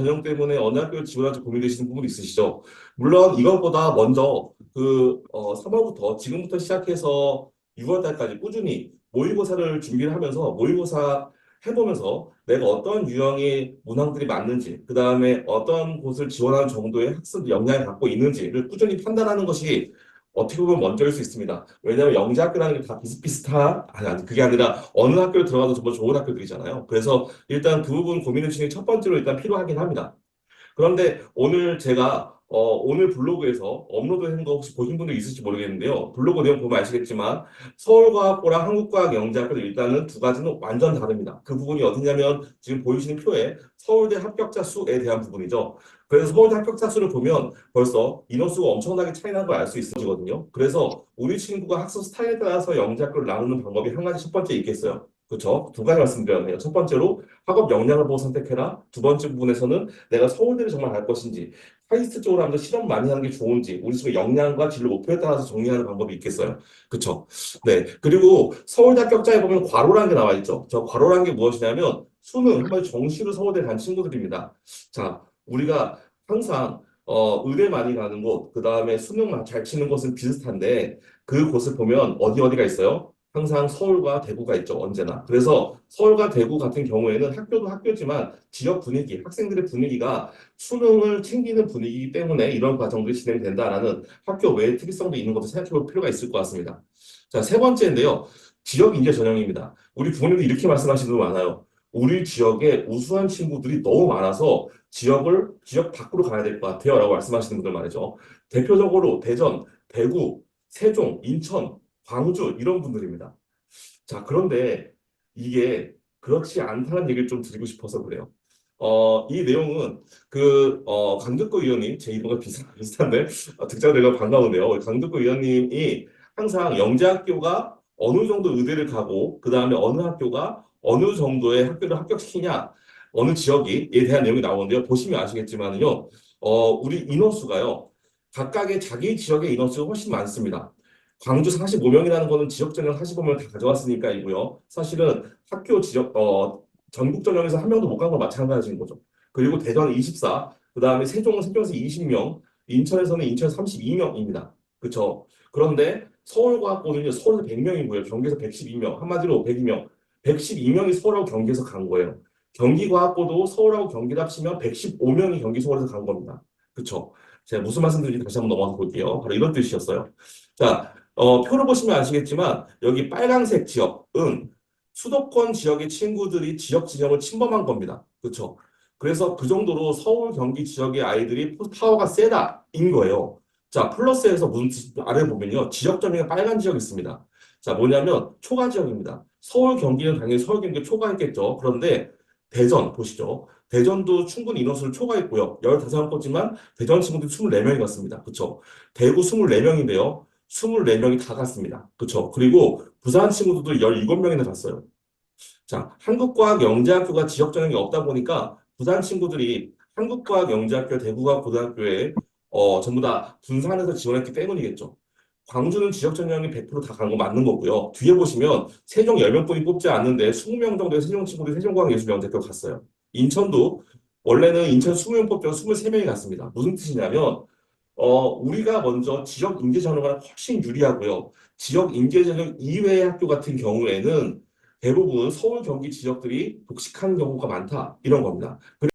전형 때문에 어느 학교를 지원할지 고민되시는 부분이 있으시죠? 물론 이것보다 먼저 3월부터 지금부터 시작해서 6월 달까지 꾸준히 모의고사를 준비를 하면서 모의고사 해보면서 내가 어떤 유형의 문항들이 맞는지, 그 다음에 어떤 곳을 지원하는 정도의 학습 역량을 갖고 있는지를 꾸준히 판단하는 것이 어떻게 보면 먼저일 수 있습니다. 왜냐하면 영재학교라는 게 다 아니, 그게 아니라 어느 학교를 들어가도 정말 좋은 학교들이잖아요. 그래서 일단 그 부분 고민해 주시는 게 첫 번째로 일단 필요하긴 합니다. 그런데 오늘 제가 오늘 블로그에서 업로드한 거 혹시 보신 분들 있을지 모르겠는데요. 블로그 내용 보면 아시겠지만 서울과학고랑 한국과학영재학교도 일단은 두 가지는 완전 다릅니다. 그 부분이 어디냐면 지금 보이시는 표에 서울대 합격자 수에 대한 부분이죠. 그래서 서울대 합격자 수를 보면 벌써 인원수가 엄청나게 차이 나는 걸 알 수 있어지거든요. 그래서 우리 친구가 학습 스타일에 따라서 영재학교를 나누는 방법이 한 가지 첫 번째 있겠어요. 그렇죠? 두 가지 말씀드렸네요. 첫 번째로 학업 역량을 보고 선택해라. 두 번째 부분에서는 내가 서울대를 정말 갈 것인지, 카이스트 쪽으로 하면서 실험 많이 하는 게 좋은지, 우리 집의 역량과 진로 목표에 따라서 정리하는 방법이 있겠어요. 그쵸? 네. 그리고 서울대 합격자에 보면 괄호라는 게 나와 있죠. 저 괄호라는 게 무엇이냐면, 수능, 한마디 정시로 서울대 간 친구들입니다. 자, 우리가 항상, 의대 많이 가는 곳, 그 다음에 수능 잘 치는 곳은 비슷한데, 그 곳을 보면 어디가 있어요? 항상 서울과 대구가 있죠, 언제나. 그래서 서울과 대구 같은 경우에는 학교도 학교지만 지역 분위기, 학생들의 분위기가 수능을 챙기는 분위기이기 때문에 이런 과정들이 진행된다라는 학교 외의 특이성도 있는 것도 생각해 볼 필요가 있을 것 같습니다. 자, 세 번째인데요. 지역 인재 전형입니다. 우리 부모님도 이렇게 말씀하시는 분 많아요. 우리 지역에 우수한 친구들이 너무 많아서 지역 밖으로 가야 될 것 같아요. 라고 말씀하시는 분들 말이죠. 대표적으로 대전, 대구, 세종, 인천, 광주 이런 분들입니다. 자, 그런데 이게 그렇지 않다는 얘기를 좀 드리고 싶어서 그래요. 이 내용은 강덕구 의원님, 제 이름과 비슷한데, 등장되려 반가운데요. 강덕구 의원님이 항상 영재학교가 어느 정도 의대를 가고, 그 다음에 어느 학교가 어느 정도의 학교를 합격시키냐, 어느 지역이에 대한 내용이 나오는데요. 보시면 아시겠지만요, 우리 인원수가요, 각각의 자기 지역의 인원수가 훨씬 많습니다. 광주 45명이라는 거는 지역 전형 45명을 다 가져왔으니까이고요. 사실은 학교 전국 전형에서 한 명도 못 간 건 마찬가지인 거죠. 그리고 대전 24, 그 다음에 세종은 세종에서 20명, 인천에서는 인천 32명입니다. 그렇죠? 그런데 서울과학고는요, 서울에서 100명이고요. 경기에서 112명, 한마디로 102명. 112명이 서울하고 경기에서 간 거예요. 경기과학고도 서울하고 경기를 합치면 115명이 경기 서울에서 간 겁니다. 그렇죠? 제가 무슨 말씀드리는지 다시 한번 넘어가서 볼게요. 바로 이런 뜻이었어요. 자, 표를 보시면 아시겠지만 여기 빨간색 지역은 수도권 지역의 친구들이 지역 진영을 침범한 겁니다. 그렇죠? 그래서 그 정도로 서울, 경기 지역의 아이들이 파워가 세다인 거예요. 자, 플러스에서 무슨 아래 보면요. 지역 전형에 빨간 지역이 있습니다. 자, 뭐냐면 초과 지역입니다. 서울, 경기는 당연히 서울, 경기 초과했겠죠. 그런데 대전 보시죠. 대전도 충분히 인원수를 초과했고요. 15명 꽂지만 대전 친구들이 24명이 갔습니다. 그렇죠? 대구 24명인데요. 24명이 다 갔습니다. 그렇죠? 그리고 부산 친구들도 17명이나 갔어요. 자, 한국과학영재학교가 지역 전형이 없다 보니까 부산 친구들이 한국과학영재학교 대구과학고등학교에 전부 다 분산해서 지원했기 때문이겠죠. 광주는 지역 전형이 100%다 간 거 맞는 거고요. 뒤에 보시면 세종 10명뿐이 뽑지 않는데 20명 정도의 세종 친구들이 세종과학예술영재학교 갔어요. 인천도 원래는 인천 20명 뽑죠. 23명이 갔습니다. 무슨 뜻이냐면 우리가 먼저 지역 인재 전형을 훨씬 유리하고요. 지역 인재 전형 이외의 학교 같은 경우에는 대부분 서울, 경기 지역들이 독식하는 경우가 많다. 이런 겁니다.